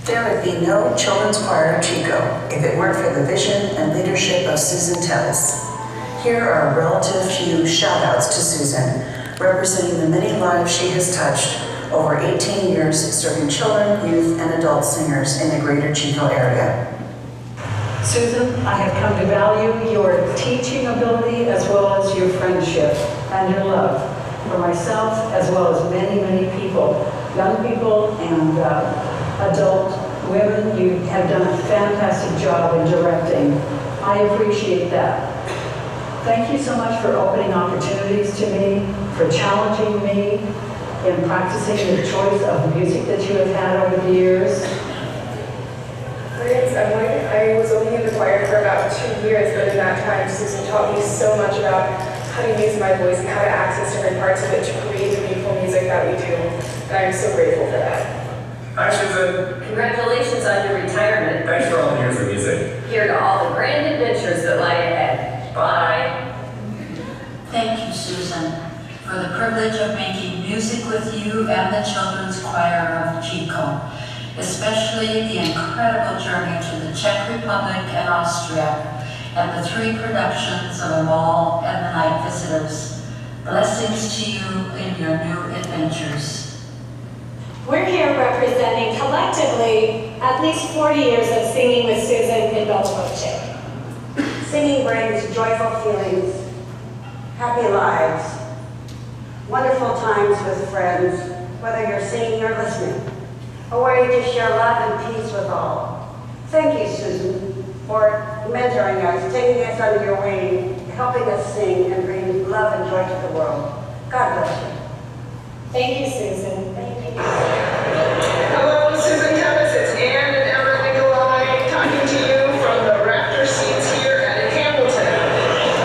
There would be no children's choir Chico if it weren't for the vision and leadership of Susan Tellis. Here are a relative few shout-outs to Susan, representing the many lives she has touched over 18 years serving children, youth, and adult singers in the greater Chico area. Susan, I have come to value your teaching ability as well as your friendship and your love for myself as well as many, many people, young people and adult women. You have done a fantastic job in directing. I appreciate that. Thank you so much for opening opportunities to me, for challenging me in practicing the choice of music that you have had over the years. My name's Emily. I was only in the choir for about 2 years, but in that time, Susan taught me so much about how to use my voice and how to access different parts of it to create the beautiful music that we do. And I'm so grateful for that. Hi, Susan. Congratulations on your retirement. Thanks for all the years of music. Here to all the grand adventures that lie ahead. Bye. Thank you, Susan, for the privilege of making music with you and the Children's Choir of Chico, especially the incredible journey to the Czech Republic and Austria, and the 3 productions of Amal and the Night Visitors. Blessings to you in your new adventures. We're here representing collectively at least 40 years of singing with Susan in Belgium. Singing brings joyful feelings, happy lives, wonderful times with friends, whether you're singing or listening, a way to share love and peace with all. Thank you, Susan, for mentoring us, taking us under your wing, helping us sing and bring love and joy to the world. God bless you. Thank you, Susan. Thank you. Hello, Susan Tellis. It's Ann and Emma Nikolai talking to you from the Raptor seats here at Hamilton.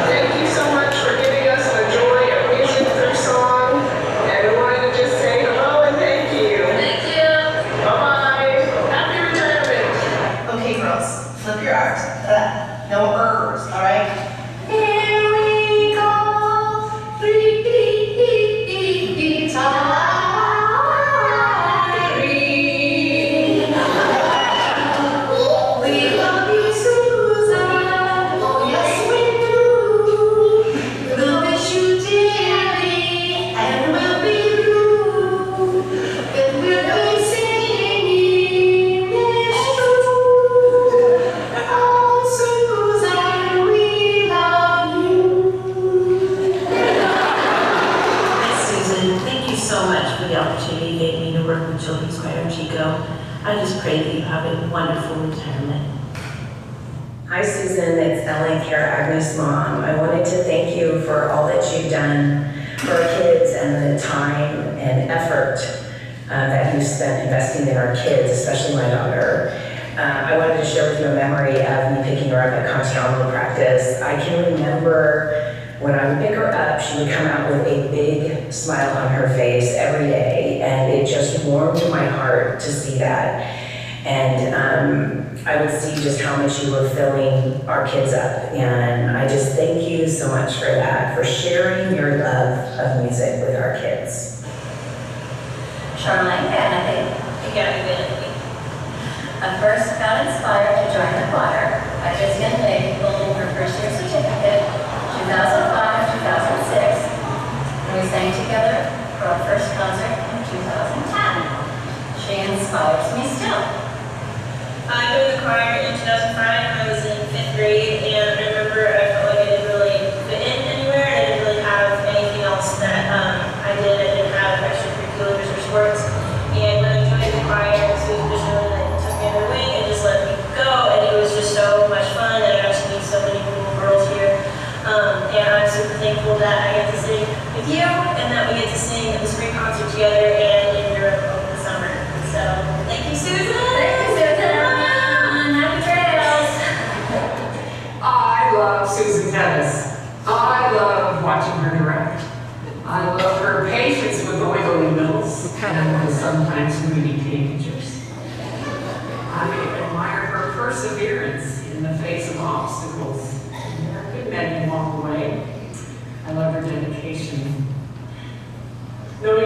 Thank you so much for giving us the joy of music through song. And we wanted to just say hello and thank you. Thank you. Bye-bye. Happy retirement. Okay, girls, flip your arms. No ers, all right? Here we go. We love you, Susan. Oh, yes, we do. We'll miss you dearly, and we'll be blue. But we'll be singing this true. Oh, Susan, we love you. Hi, Susan. Thank you so much for the opportunity you gave me to work with Children's Choir of Chico. I just pray that you have a wonderful retirement. Hi, Susan. It's Ellen, Kara Agnes' mom. I wanted to thank you for all that you've done for our kids and the time and effort that you spent investing in our kids, especially my daughter. I wanted to share with you a memory of me picking her up at Concerto practice. I can remember when I would pick her up, she would come out with a big smile on her face every day, and it just warmed my heart to see that. And I would see just how much you were filling our kids up, and I just thank you so much for that, for sharing your love of music with our kids. Charlene Kennedy. You got to get it. I first got inspired to join the choir by this young lady holding her first year certificate, 2005, 2006. And we sang together for our first concert in 2010. She inspires me still. I joined the choir in 2005 when I was in 5th grade, and I remember I felt like I didn't really fit in anywhere, and I didn't really have anything else that I did. I didn't have extracurriculars or sports. And when I joined the choir, Susan just really took me under her wing and just let me go, and it was just so much fun, and I got to meet so many cool girls here. And I'm super thankful that I get to sing with you, and that we get to sing at this great concert together and in Europe over the summer. So, thank you, Susan! Thank you, Susan! Happy trails! I love Susan Tellis. I love watching her direct. I love her patience with the wiggly mills and the sometimes moody teenagers. I admire her perseverance in the face of obstacles. There are good many along the way. I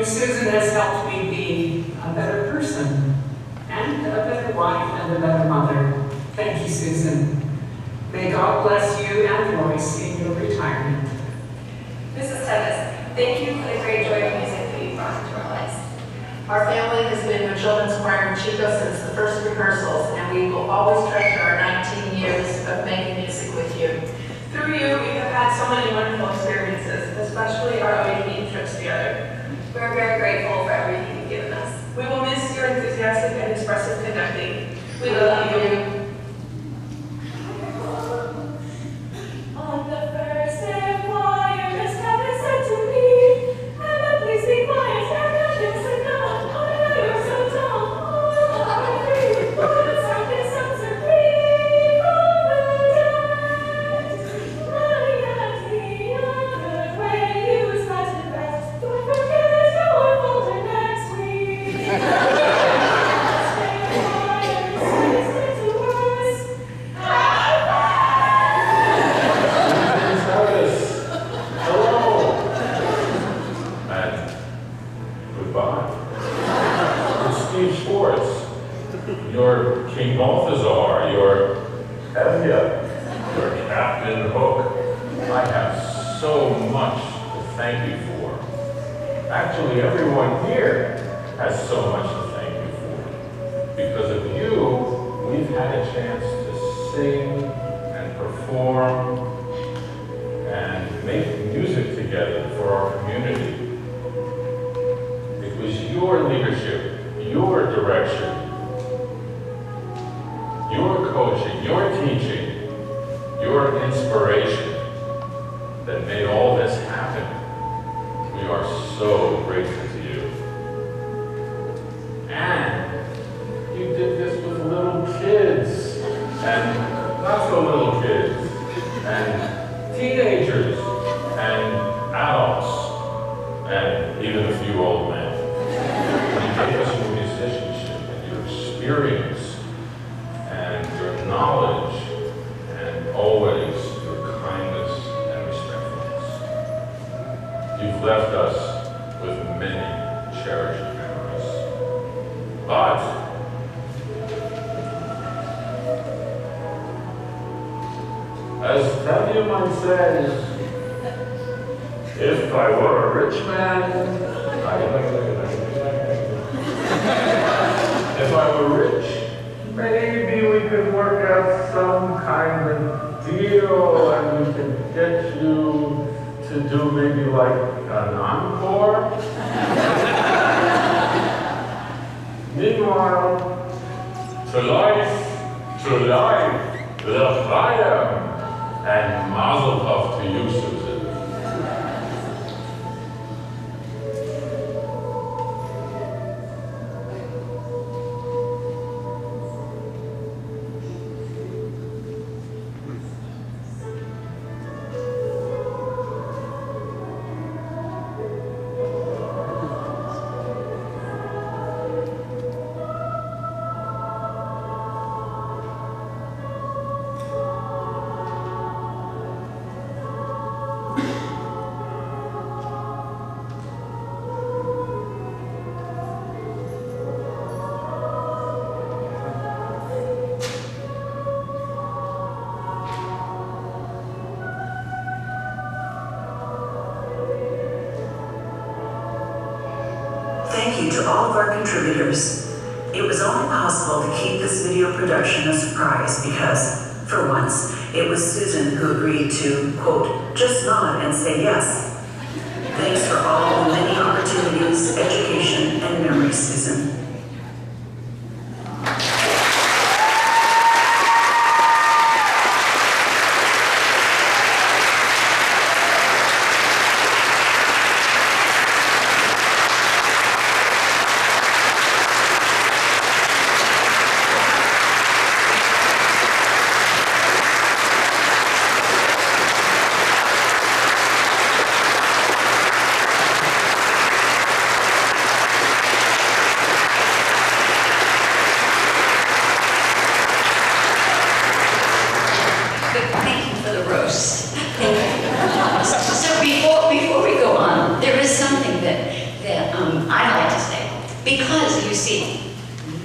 Susan has helped me be a better person, and a better wife, and a better mother. Thank you, Susan. May God bless you and Royce in your retirement. Mrs. Tennis, thank you for the great joy of music that you brought into our lives. Our family has been with children's choir in Chico since the first rehearsals, and we will always treasure our 19 years of making music with you. Through you, we have had so many wonderful experiences, especially our awakening trips together. We are very grateful for everything you've given us. We will miss your enthusiastic and expressive connecting. We love you. On the first day of choir, Miss Tennis said to me, Emma, please be quiet, and God will sit down. Oh, you're so dumb. Oh, I'm free. What something sounds so free. Running at the other way, you was glad to rest. Don't forget your folder next week. Last day of choir, Miss Tennis said to us, Hello. And goodbye. It's Steve Schwartz. Your King Balthazar, your Evia, your Captain Hook. I have so much to thank you for. Actually, everyone here has so much to thank you for. Because of you, we've had a chance to sing and perform and make music together for our community. It was your leadership, your direction, your coaching, your teaching, your inspiration that made all this happen. We are so grateful to you. And you did this with little kids and not so little kids and teenagers and adults and even a few old men. You gave us your musicianship and your experience and your knowledge and always your kindness and respectfulness. You've left us with many cherished memories. But as Tevye once says, if I were a rich man, if I were rich, maybe we could work out some kind of deal and we could get you to do maybe like an encore. Meanwhile, to life, l'chaim, and mazel tov to you, Susan. Thank you to all of our contributors. It was only possible to keep this video production a surprise because, for once, it was Susan who agreed to, quote, just nod and say yes. Thanks for all the many opportunities, education, and memories, Susan.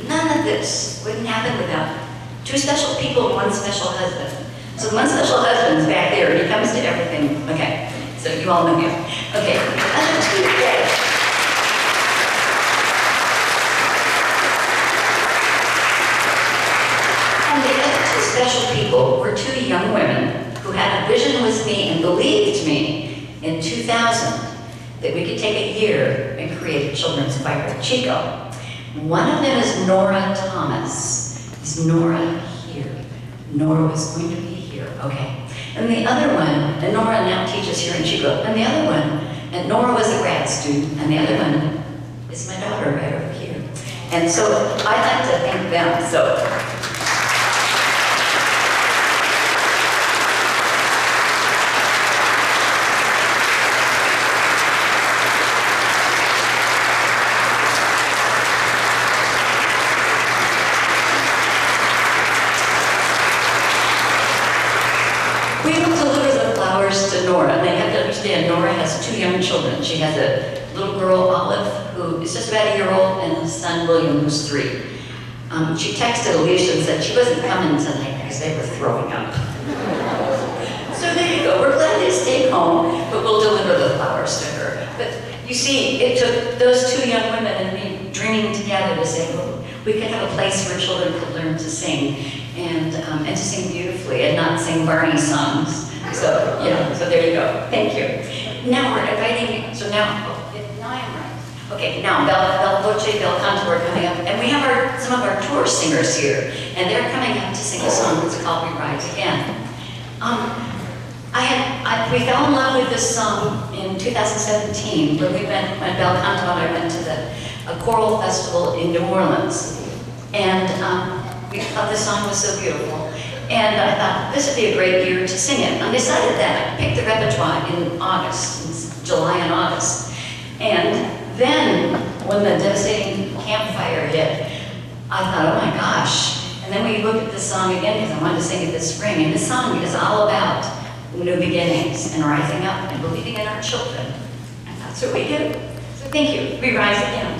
none of this wouldn't happen without two special people and one special husband. So one special husband's back there, he comes to everything. Okay, so you all know him. Okay, other two guys. And the other two special people were two young women who had a vision with me and believed me in 2000 that we could take a year and create a children's choir at Chico. One of them is Nora Thomas. Is Nora here? Nora is going to be here, okay. And the other one, and Nora now teaches here in Chico, and the other one, and Nora was a grad student, and the other one is my daughter right over here. And so I'd like to thank them. So. We will deliver the flowers to Nora, and they have to understand Nora has two young children. She has a little girl, Olive, who is just about a year old, and a son, William, who's 3. She texted Alicia and said she wasn't coming tonight because they were throwing up. So there you go. We're glad they stayed home, but we'll deliver the flowers to her. But you see, it took those two young women and me dreaming together to say, well, we could have a place where children could learn to sing. And to sing beautifully and not sing Barney songs. So, so there you go. Thank you. Now we're inviting, so now I'm right. Okay, now Bel Voce, Bel Canto are coming up, and we have some of our tour singers here, and they're coming up to sing a song that's called We Rise Again. We fell in love with this song in 2017 when we went, when Bel Canto and I went to a choral festival in New Orleans. And we thought this song was so beautiful. And I thought this would be a great year to sing it. I decided that. I picked the repertoire in August, in July and August. And then when the devastating campfire hit, I thought, oh my gosh. And then we looked at this song again because I wanted to sing it this spring. And this song is all about new beginnings and rising up and believing in our children. And that's what we do. So thank you. We rise again.